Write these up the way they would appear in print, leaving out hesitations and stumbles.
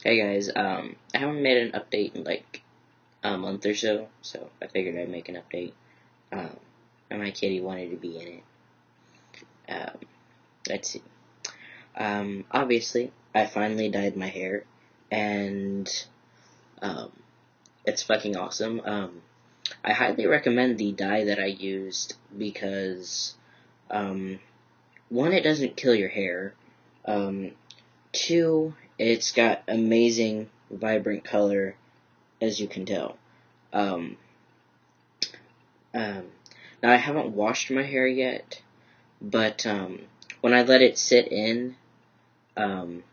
Hey guys, I haven't made an update in like a month or so, so I figured I'd make an update. And my kitty wanted to be in it. Let's see. Obviously, I finally dyed my hair, and it's fucking awesome. I highly recommend the dye that I used because, one, it doesn't kill your hair. Two, it's got amazing, vibrant color, as you can tell. Now, I haven't washed my hair yet, but when I let it sit in, and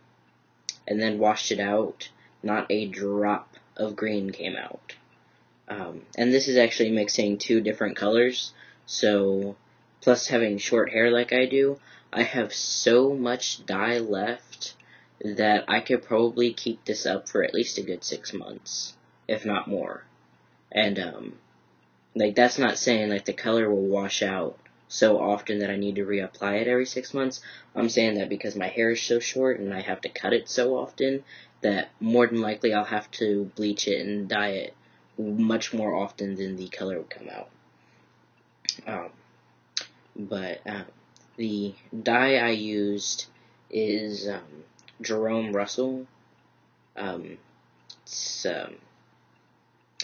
then washed it out, not a drop of green came out. And this is actually mixing two different colors, so, plus having short hair like I do, I have so much dye left that I could probably keep this up for at least a good 6 months, if not more. And, like, that's not saying, like, the color will wash out so often that I need to reapply it every 6 months. I'm saying that because my hair is so short and I have to cut it so often that more than likely I'll have to bleach it and dye it much more often than the color would come out. The dye I used is Jerome Russell. I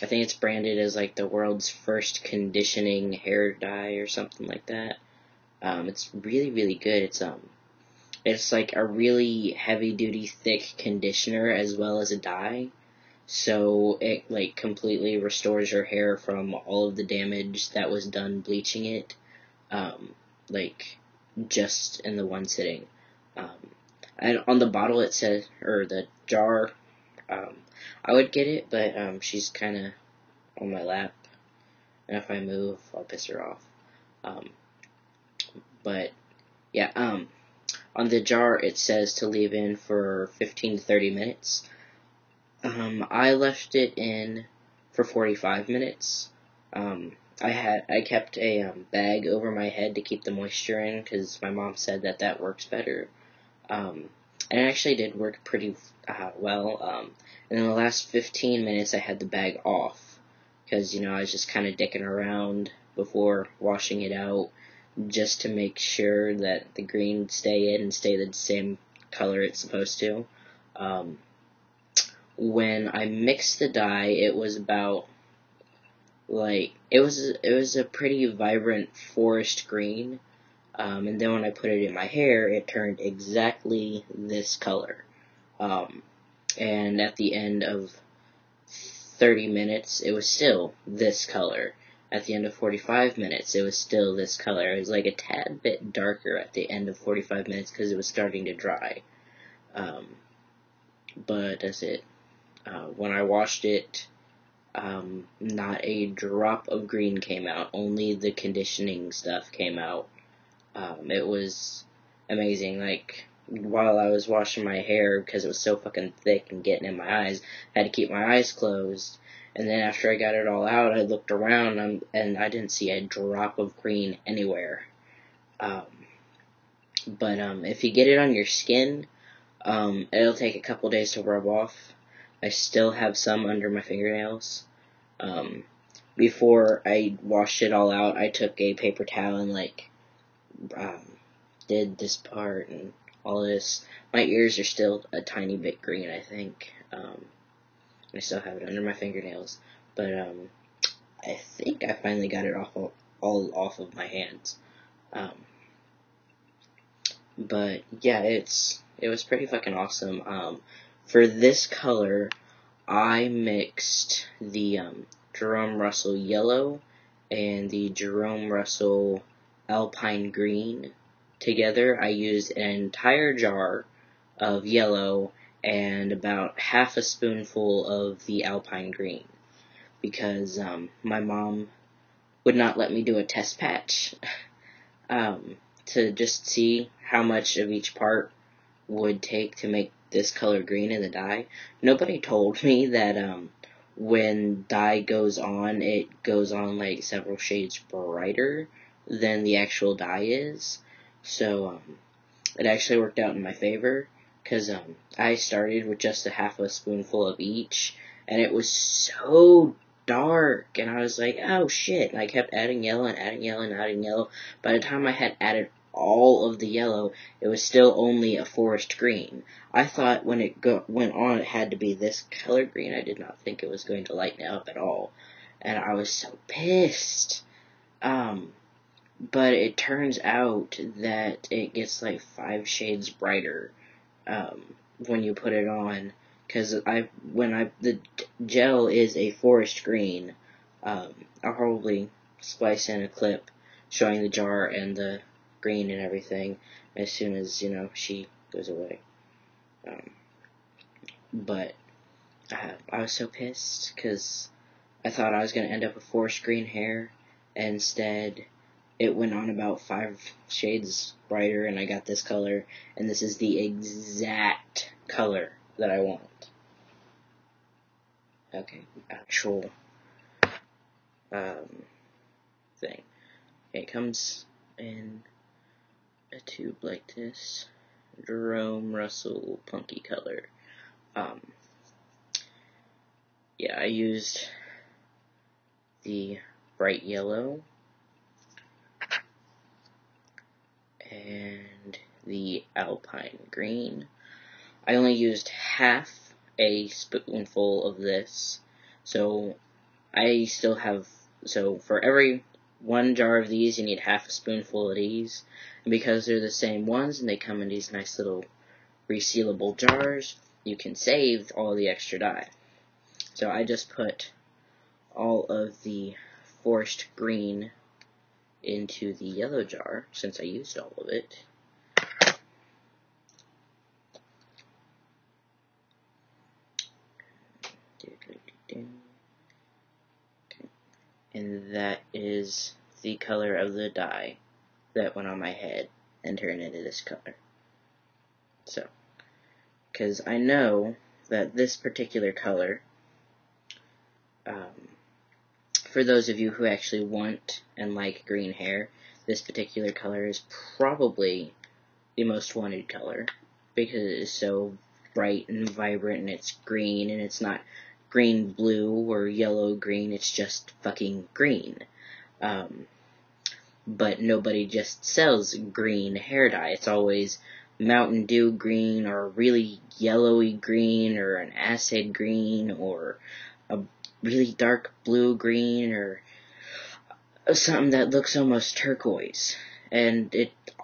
think it's branded as like the world's first conditioning hair dye or something like that. It's really, really good. It's like a really heavy-duty, thick conditioner as well as a dye. So it like completely restores your hair from all of the damage that was done bleaching it, like just in the one sitting. And on the bottle it says, or the jar, I would get it, but she's kind of on my lap, and if I move, I'll piss her off. But yeah, on the jar it says to leave in for 15 to 30 minutes. I left it in for 45 minutes. I kept a bag over my head to keep the moisture in, because my mom said that works better. And it actually did work pretty well. And in the last 15 minutes I had the bag off, because, you know, I was just kind of dicking around before washing it out, just to make sure that the green stay in and stay the same color it's supposed to. When I mixed the dye, it was about, like, it was a pretty vibrant forest green, and then when I put it in my hair, it turned exactly this color, and at the end of 30 minutes, it was still this color. At the end of 45 minutes, it was still this color. It was like a tad bit darker at the end of 45 minutes, because it was starting to dry, but that's it. When I washed it, not a drop of green came out, only the conditioning stuff came out. It was amazing. Like, while I was washing my hair, because it was so fucking thick and getting in my eyes, I had to keep my eyes closed, and then after I got it all out, I looked around, and I didn't see a drop of green anywhere. But if you get it on your skin, it'll take a couple days to rub off. I still have some under my fingernails. Before I washed it all out, I took a paper towel and, like, did this part and all this. My ears are still a tiny bit green, I think. I still have it under my fingernails. But, I think I finally got it all off of my hands. But, yeah, it was pretty fucking awesome. For this color, I mixed the Jerome Russell Yellow and the Jerome Russell Alpine Green together. I used an entire jar of yellow and about half a spoonful of the Alpine Green, because my mom would not let me do a test patch to just see how much of each part would take to make this color green in the dye. Nobody told me that when dye goes on, it goes on like several shades brighter than the actual dye is. So it actually worked out in my favor. because I started with just a half a spoonful of each, and it was so dark, and I was like, oh shit, and I kept adding yellow and adding yellow and adding yellow. By the time I had added all of the yellow, it was still only a forest green. I thought when it went on it had to be this color green. I did not think it was going to lighten up at all, and I was so pissed. But it turns out that it gets like 5 shades brighter when you put it on, because the gel is a forest green. I'll probably splice in a clip showing the jar and the green and everything as soon as, she goes away. But I was so pissed because I thought I was going to end up with forest green hair, and instead it went on about 5 shades brighter, and I got this color, and this is the exact color that I want. Okay, actual thing. It comes in a tube like this, Jerome Russell punky color. Yeah, I used the bright yellow and the alpine green. I only used half a spoonful of this, so I still have, so for every 1 jar of these, you need half a spoonful of these, and because they're the same ones, and they come in these nice little resealable jars, you can save all the extra dye. So I just put all of the forest green into the yellow jar, since I used all of it. Okay. And that is the color of the dye that went on my head and turned into this color. So, because I know that this particular color, for those of you who actually want and like green hair, this particular color is probably the most wanted color, because it is so bright and vibrant, and it's green, and it's not green blue or yellow green, it's just fucking green. But nobody just sells green hair dye. It's always Mountain Dew green, or really yellowy green, or an acid green, or a really dark blue green, or something that looks almost turquoise. And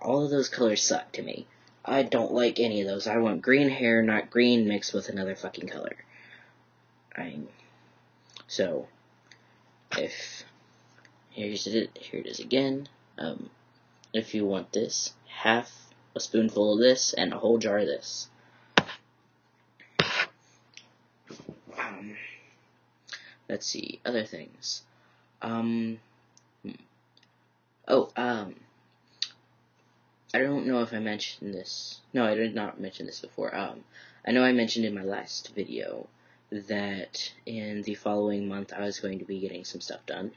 all of those colors suck to me. I don't like any of those. I want green hair, not green mixed with another fucking color. So, here it is again. If you want this, half a spoonful of this and a whole jar of this. Let's see, other things. I don't know if I mentioned this. No, I did not mention this before. I know I mentioned in my last video that in the following month I was going to be getting some stuff done.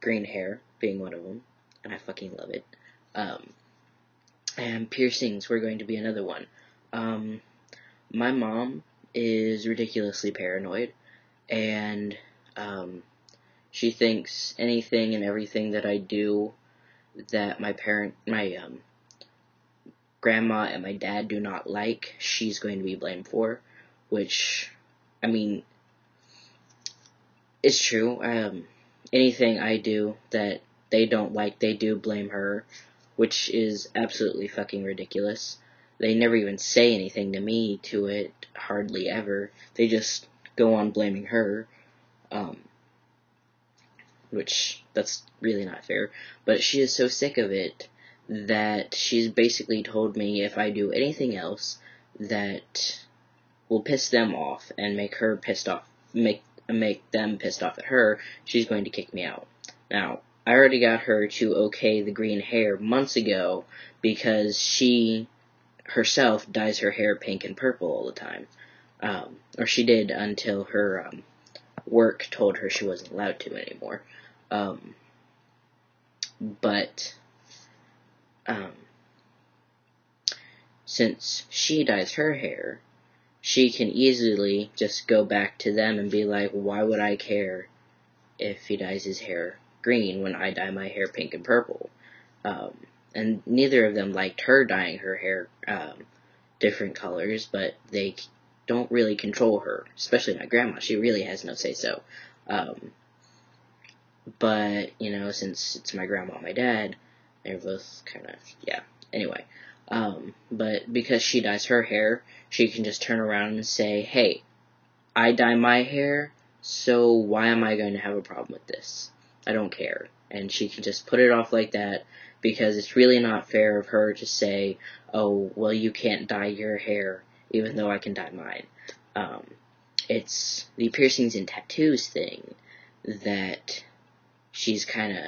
Green hair being one of them, and I fucking love it. And piercings were going to be another one. My mom is ridiculously paranoid, and she thinks anything and everything that I do that my grandma and my dad do not like, she's going to be blamed for, which, I mean, it's true. Anything I do that they don't like, they do blame her, which is absolutely fucking ridiculous. They never even say anything to me to it, hardly ever. They just go on blaming her, which, that's really not fair. But she is so sick of it that she's basically told me if I do anything else that will piss them off and make her pissed off, make them pissed off at her, she's going to kick me out. Now, I already got her to okay the green hair months ago because she herself dyes her hair pink and purple all the time. Or she did until her work told her she wasn't allowed to anymore. since she dyes her hair, she can easily just go back to them and be like, why would I care if he dyes his hair green when I dye my hair pink and purple? And neither of them liked her dyeing her hair different colors, but they don't really control her, especially my grandma. She really has no say-so. But, since it's my grandma and my dad, they're both kind of, yeah. Anyway, but because she dyes her hair, she can just turn around and say, hey, I dye my hair, so why am I going to have a problem with this? I don't care. And she can just put it off like that, because it's really not fair of her to say, oh, well, you can't dye your hair, even though I can dye mine. It's the piercings and tattoos thing that she's kind of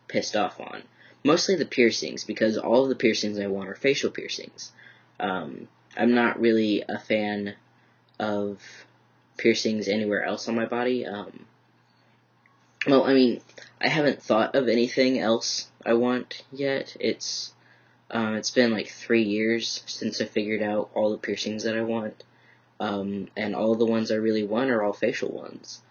pissed off on. Mostly the piercings, because all of the piercings I want are facial piercings. I'm not really a fan of piercings anywhere else on my body. I haven't thought of anything else I want yet. It's been like 3 years since I figured out all the piercings that I want. And all the ones I really want are all facial ones.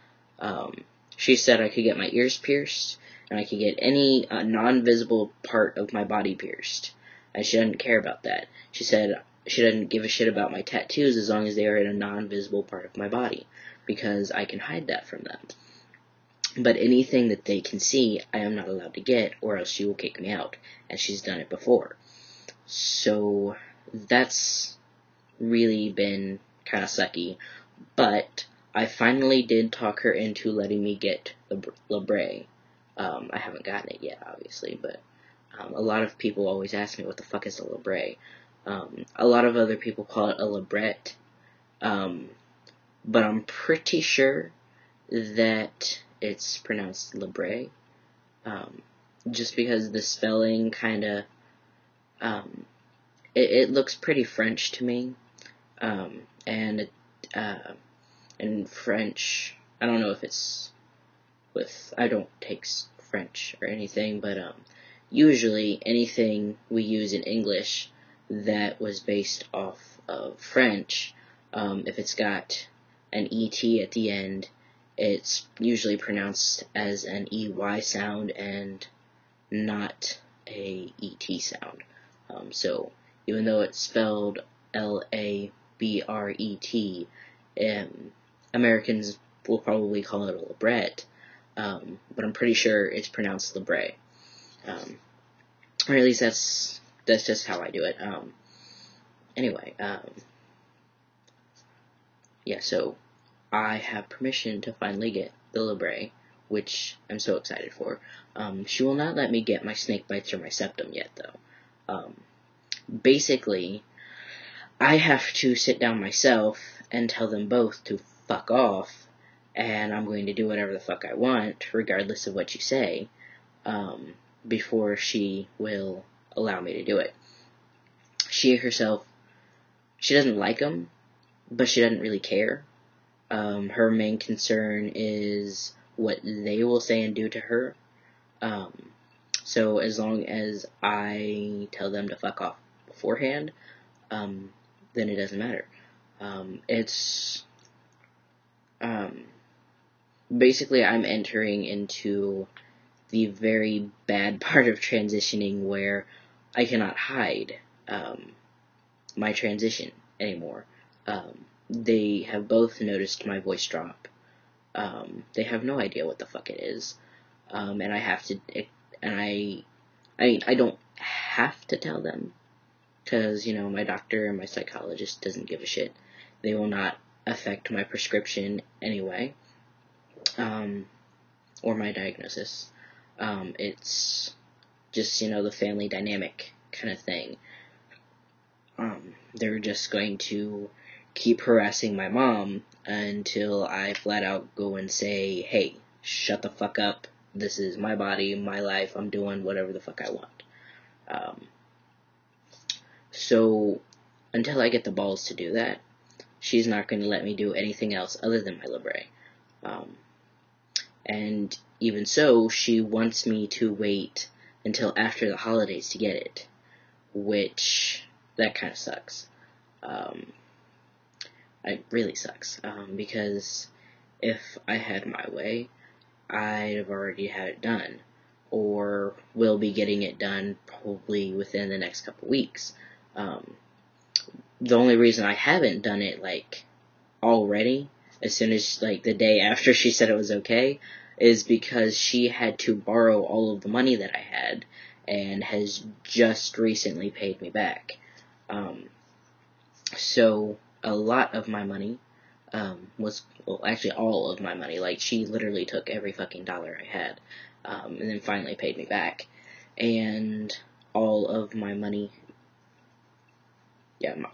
She said I could get my ears pierced, and I could get any non-visible part of my body pierced. And she doesn't care about that. She said she doesn't give a shit about my tattoos as long as they are in a non-visible part of my body, because I can hide that from them. But anything that they can see, I am not allowed to get, or else she will kick me out, and she's done it before. So that's really been kind of sucky, but I finally did talk her into letting me get the labrae. I haven't gotten it yet, obviously, but a lot of people always ask me what the fuck is a labrae. A lot of other people call it a labret, but I'm pretty sure that it's pronounced labrae, just because the spelling kind of, it looks pretty French to me, and in French, I don't know if it's I don't take French or anything, but usually anything we use in English that was based off of French, if it's got an ET at the end, it's usually pronounced as an EY sound and not a ET sound. So even though it's spelled LABRET, Americans will probably call it a labret, but I'm pretty sure it's pronounced labrae. Or at least that's just how I do it. Anyway, yeah, so I have permission to finally get the labrae, which I'm so excited for. She will not let me get my snake bites or my septum yet, though. Basically, I have to sit down myself and tell them both to fuck off, and I'm going to do whatever the fuck I want, regardless of what you say, before she will allow me to do it. She herself, she doesn't like them, but she doesn't really care. Her main concern is what they will say and do to her. So as long as I tell them to fuck off beforehand, then it doesn't matter. Basically I'm entering into the very bad part of transitioning where I cannot hide my transition anymore. They have both noticed my voice drop. They have no idea what the fuck it is. And I have to, I don't have to tell them, because, my doctor and my psychologist doesn't give a shit. They will not affect my prescription anyway, or my diagnosis. It's just, the family dynamic kind of thing. They're just going to keep harassing my mom until I flat out go and say, hey, shut the fuck up, this is my body, my life, I'm doing whatever the fuck I want. So, until I get the balls to do that, she's not going to let me do anything else other than my labrae. And even so, she wants me to wait until after the holidays to get it, which that kind of sucks. It really sucks, because if I had my way, I'd have already had it done, or will be getting it done probably within the next couple weeks. The only reason I haven't done it, like, already, as soon as, like, the day after she said it was okay, is because she had to borrow all of the money that I had, and has just recently paid me back. So, a lot of my money, actually all of my money, like, she literally took every fucking dollar I had, and then finally paid me back, and all of my money,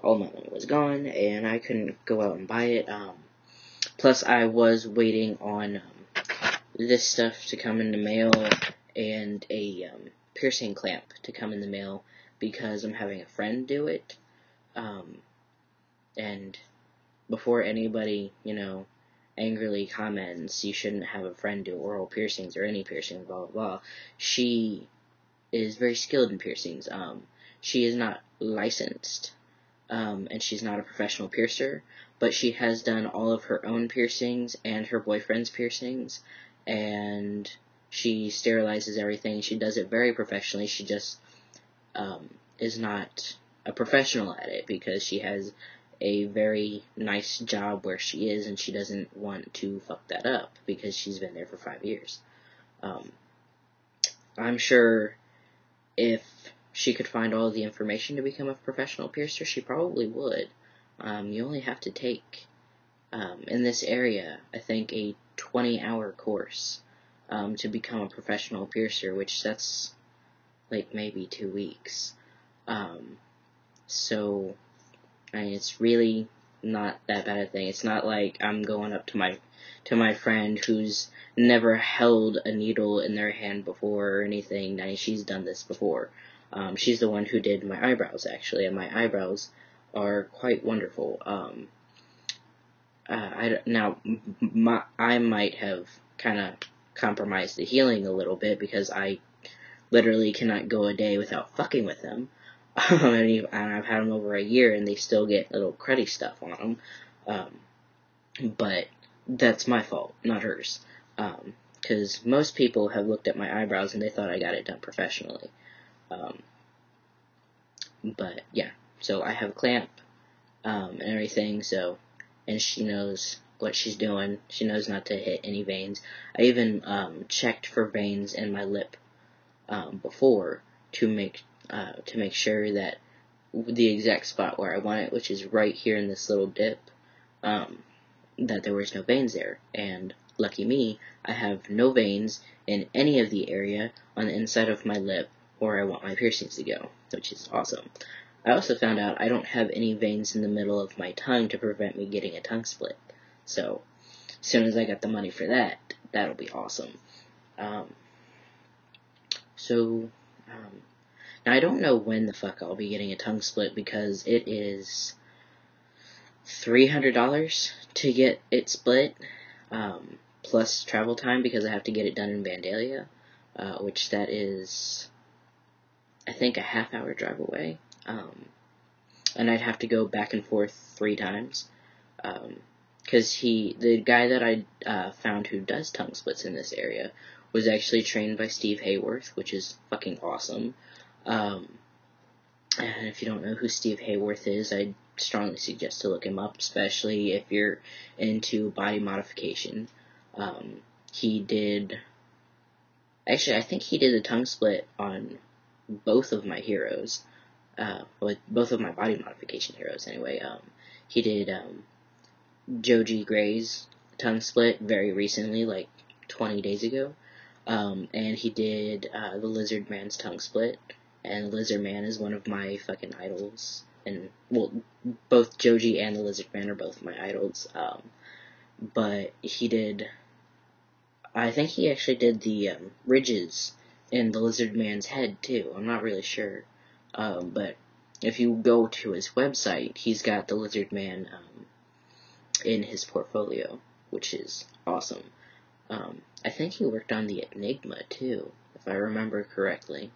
all my money was gone, and I couldn't go out and buy it. Plus, I was waiting on this stuff to come in the mail, and a piercing clamp to come in the mail, because I'm having a friend do it. And before anybody, angrily comments, you shouldn't have a friend do oral piercings or any piercing, blah, blah, blah, she is very skilled in piercings. She is not licensed, and she's not a professional piercer, but she has done all of her own piercings and her boyfriend's piercings, and she sterilizes everything. She does it very professionally. She just is not a professional at it, because she has a very nice job where she is, and she doesn't want to fuck that up, because she's been there for 5 years. I'm sure if she could find all the information to become a professional piercer, she probably would. You only have to take, in this area, I think a 20-hour course to become a professional piercer, which that's like maybe 2 weeks. So, I mean, it's really not that bad a thing. It's not like I'm going up to my friend who's never held a needle in their hand before or anything. I mean, she's done this before. She's the one who did my eyebrows, actually, and my eyebrows are quite wonderful. I might have kind of compromised the healing a little bit, because I literally cannot go a day without fucking with them. And I've had them over a year, and they still get little cruddy stuff on them. But that's my fault, not hers. Because most people have looked at my eyebrows and they thought I got it done professionally. But yeah, so I have a clamp, and everything, and she knows what she's doing. She knows not to hit any veins. I even checked for veins in my lip before to make sure that the exact spot where I want it, which is right here in this little dip, that there was no veins there. And lucky me, I have no veins in any of the area on the inside of my lip where I want my piercings to go, which is awesome. I also found out I don't have any veins in the middle of my tongue to prevent me getting a tongue split. So, as soon as I got the money for that, that'll be awesome. Now I don't know when the fuck I'll be getting a tongue split, because it is $300 to get it split, plus travel time, because I have to get it done in Vandalia, which that is, I think, a half-hour drive away, and I'd have to go back and forth 3 times, because the guy that I found who does tongue splits in this area was actually trained by Steve Hayworth, which is fucking awesome. And if you don't know who Steve Hayworth is, I strongly suggest to look him up, especially if you're into body modification. I think he did a tongue split on both of my heroes, with both of my body modification heroes anyway. He did Joji Gray's tongue split very recently, like 20 days ago, and he did the Lizard Man's tongue split. And Lizard Man is one of my fucking idols. And, well, both Joji and the Lizard Man are both my idols. But I think he actually did the ridges in the Lizard Man's head, too. I'm not really sure. But if you go to his website, he's got the Lizard Man in his portfolio, which is awesome. I think he worked on the Enigma, too, if I remember correctly.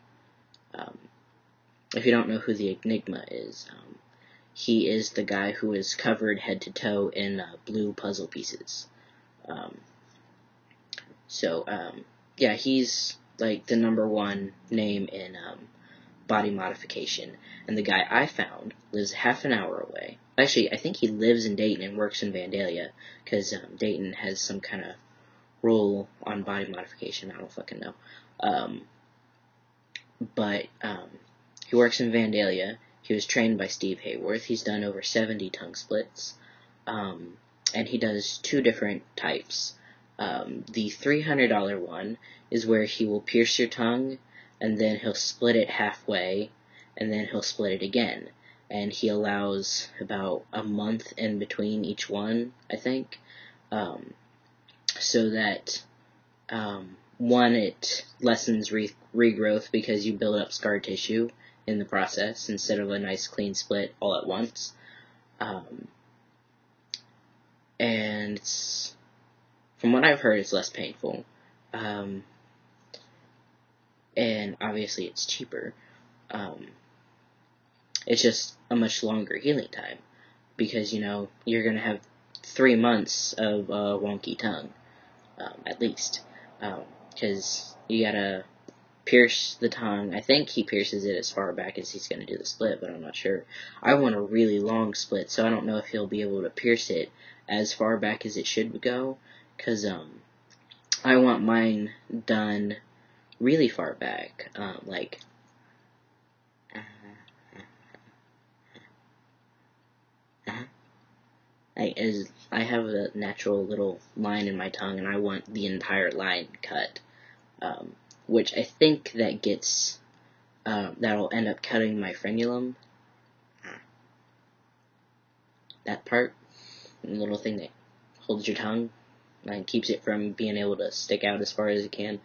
if you don't know who the Enigma is, he is the guy who is covered head to toe in blue puzzle pieces. Yeah, he's like the #1 name in body modification. And the guy I found lives half an hour away. Actually, I think he lives in Dayton and works in Vandalia, because Dayton has some kind of rule on body modification. I don't fucking know. But he works in Vandalia. He was trained by Steve Hayworth. He's done over 70 tongue splits. And he does 2 different types. The $300 one is where he will pierce your tongue, and then he'll split it halfway, and then he'll split it again. And he allows about a month in between each one, I think, so that, one, it lessens regrowth because you build up scar tissue in the process instead of a nice clean split all at once. And it's, from what I've heard, it's less painful. And obviously it's cheaper. It's just a much longer healing time, because, you're going to have 3 months of wonky tongue, at least, because you gotta pierce the tongue. I think he pierces it as far back as he's going to do the split, but I'm not sure. I want a really long split, so I don't know if he'll be able to pierce it as far back as it should go, because I want mine done really far back, like, I have a natural little line in my tongue, and I want the entire line cut, which I think that gets, that'll end up cutting my frenulum, that part, the little thing that holds your tongue, and keeps it from being able to stick out as far as it can.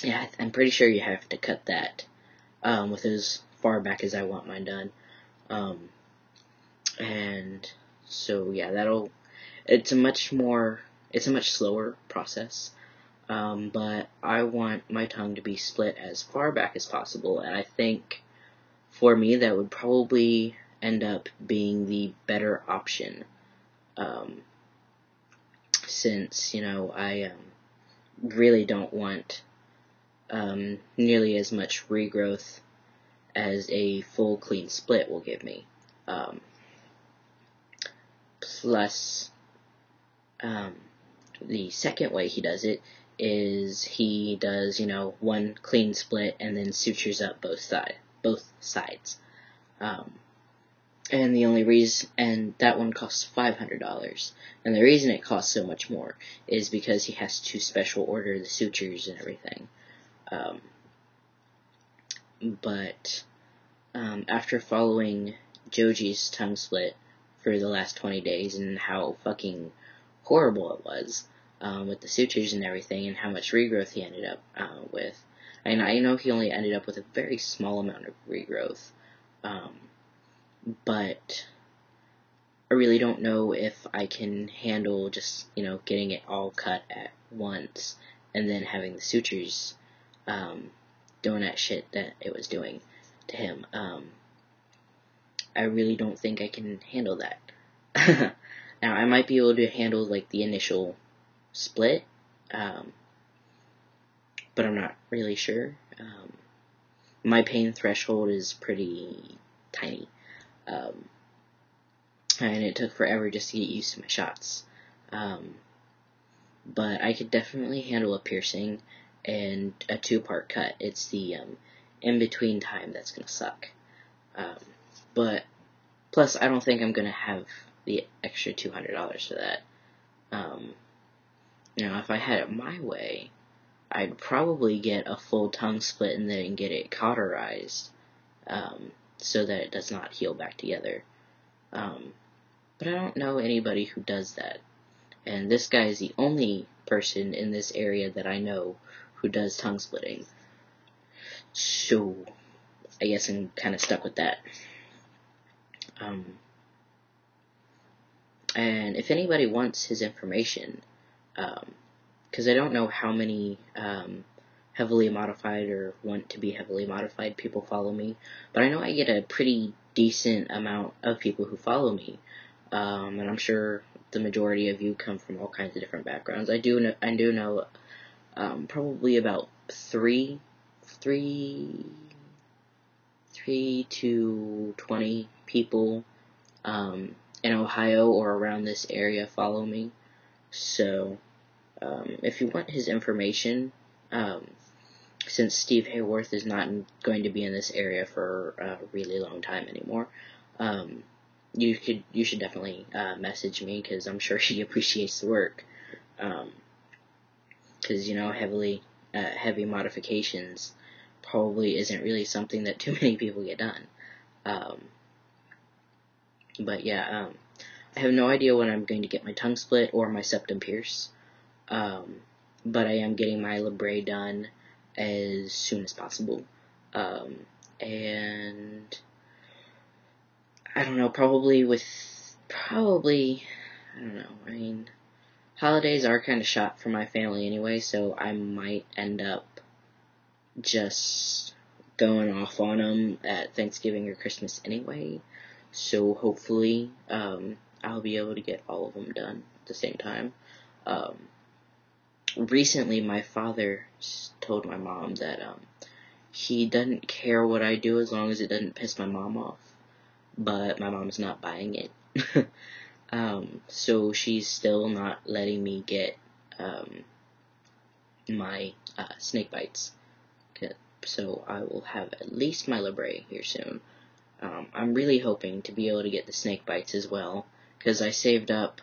Yeah, I'm pretty sure you have to cut that, with as far back as I want mine done. And so, yeah, it's a much slower process, but I want my tongue to be split as far back as possible, and I think, for me, that would probably end up being the better option, since, I, really don't want, nearly as much regrowth as a full clean split will give me. Plus, the second way he does it is he does, one clean split and then sutures up both sides. And the only reason, and that one costs $500. And the reason it costs so much more is because he has to special order the sutures and everything. But after following Joji's tongue split for the last 20 days and how fucking horrible it was, with the sutures and everything, and how much regrowth he ended up with. And I know he only ended up with a very small amount of regrowth, but I really don't know if I can handle just, getting it all cut at once, and then having the sutures doing that shit that it was doing to him. I really don't think I can handle that. Now, I might be able to handle, like, the initial split, but I'm not really sure. My pain threshold is pretty tiny, and it took forever just to get used to my shots. But I could definitely handle a piercing and a 2-part cut. It's the in-between time that's gonna suck. But plus, I don't think I'm gonna have the extra $200 for that. If I had it my way, I'd probably get a full tongue split and then get it cauterized, so that it does not heal back together. But I don't know anybody who does that. And this guy is the only person in this area that I know who does tongue splitting. So, I guess I'm kind of stuck with that. And if anybody wants his information, because I don't know how many heavily modified or want to be heavily modified people follow me, but I know I get a pretty decent amount of people who follow me, and I'm sure the majority of you come from all kinds of different backgrounds. I do know probably about three to 20 people in Ohio or around this area follow me. So if you want his information, since Steve Hayworth is not going to be in this area for a really long time anymore, you should definitely message me, because I'm sure he appreciates the work. Because heavy modifications probably isn't really something that too many people get done. But yeah, I have no idea when I'm going to get my tongue split or my septum pierced. But I am getting my labret done as soon as possible. And I don't know, I don't know, I mean, holidays are kind of shot for my family anyway, so I might end up just going off on them at Thanksgiving or Christmas anyway. So hopefully, I'll be able to get all of them done at the same time. Recently, my father told my mom that he doesn't care what I do as long as it doesn't piss my mom off. But my mom's not buying it. So she's still not letting me get my snake bites. So I will have at least my labret here soon. I'm really hoping to be able to get the snake bites as well, because I saved up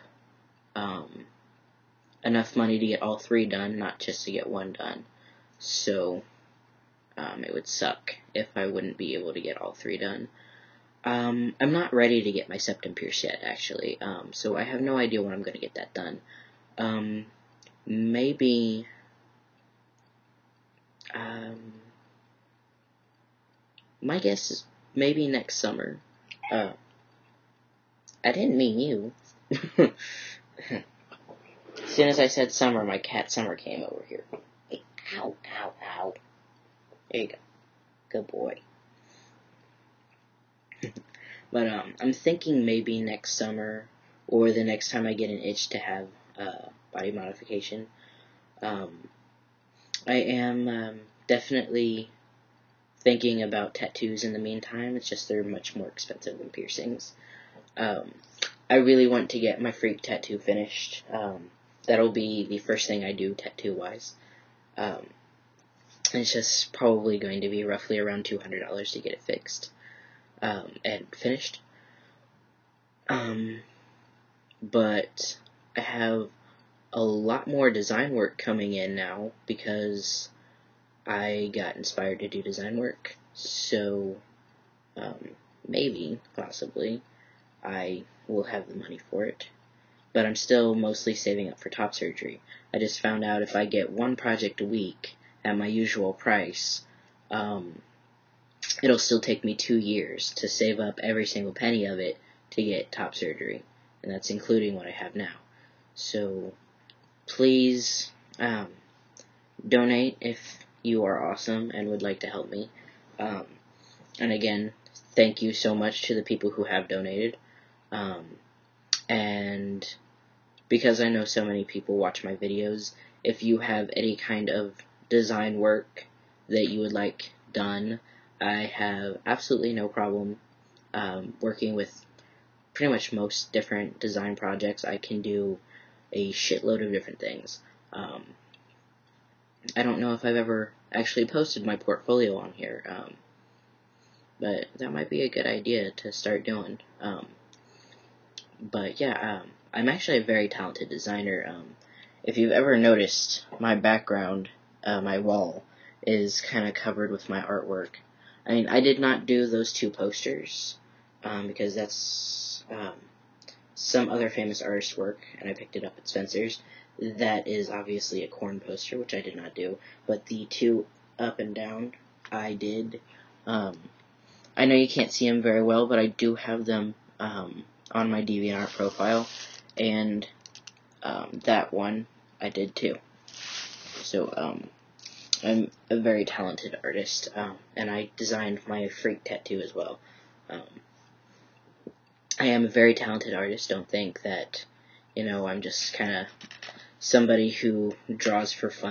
enough money to get all 3 done, not just to get 1 done. So it would suck if I wouldn't be able to get all 3 done. I'm not ready to get my septum pierced yet, actually, so I have no idea when I'm going to get that done. Maybe, my guess is maybe next summer. I didn't mean you. As soon as I said summer, my cat Summer came over here. Hey, ow, ow, ow. There you go. Good boy. But I'm thinking maybe next summer, or the next time I get an itch to have body modification. I am definitely thinking about tattoos in the meantime. It's just they're much more expensive than piercings. I really want to get my freak tattoo finished. That'll be the first thing I do tattoo-wise. It's just probably going to be roughly around $200 to get it fixed. And finished. But I have a lot more design work coming in now, because I got inspired to do design work. So, maybe, possibly, I will have the money for it. But I'm still mostly saving up for top surgery. I just found out if I get 1 project a week at my usual price, it'll still take me 2 years to save up every single penny of it to get top surgery. And that's including what I have now. So, please, donate if you are awesome and would like to help me. And again, thank you so much to the people who have donated. And because I know so many people watch my videos, if you have any kind of design work that you would like done, I have absolutely no problem working with pretty much most different design projects. I can do a shitload of different things. I don't know if I've ever actually posted my portfolio on here, but that might be a good idea to start doing. But yeah, I'm actually a very talented designer. If you've ever noticed, my background, my wall, is kind of covered with my artwork. I mean, I did not do those 2 posters, because that's some other famous artist's work, and I picked it up at Spencer's. That is obviously a corn poster, which I did not do, but the 2 up and down, I did. I know you can't see them very well, but I do have them on my DeviantArt profile, and that one I did too. So, I'm a very talented artist, and I designed my freak tattoo as well. I am a very talented artist. Don't think that, I'm just kind of somebody who draws for fun.